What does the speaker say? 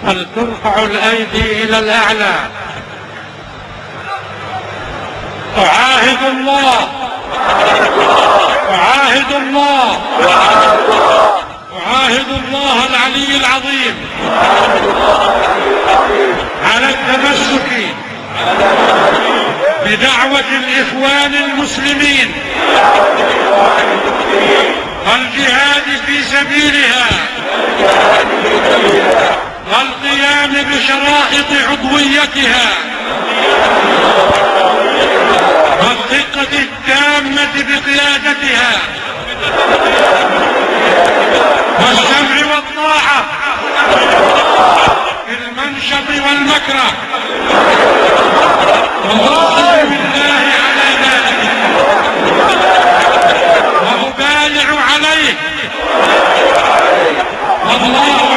فلترفع الأيدي إلى الأعلى. أعاهد الله أعاهد الله أعاهد الله العلي العظيم على التمسك بدعوة الإخوان المسلمين والجهاد في سبيلها والقيام بشرائط عضويتها والثقة التامة بقيادتها والسمع والطاعة في المنشط والمكره، والله بالله على ذلك وأبايع عليه، والله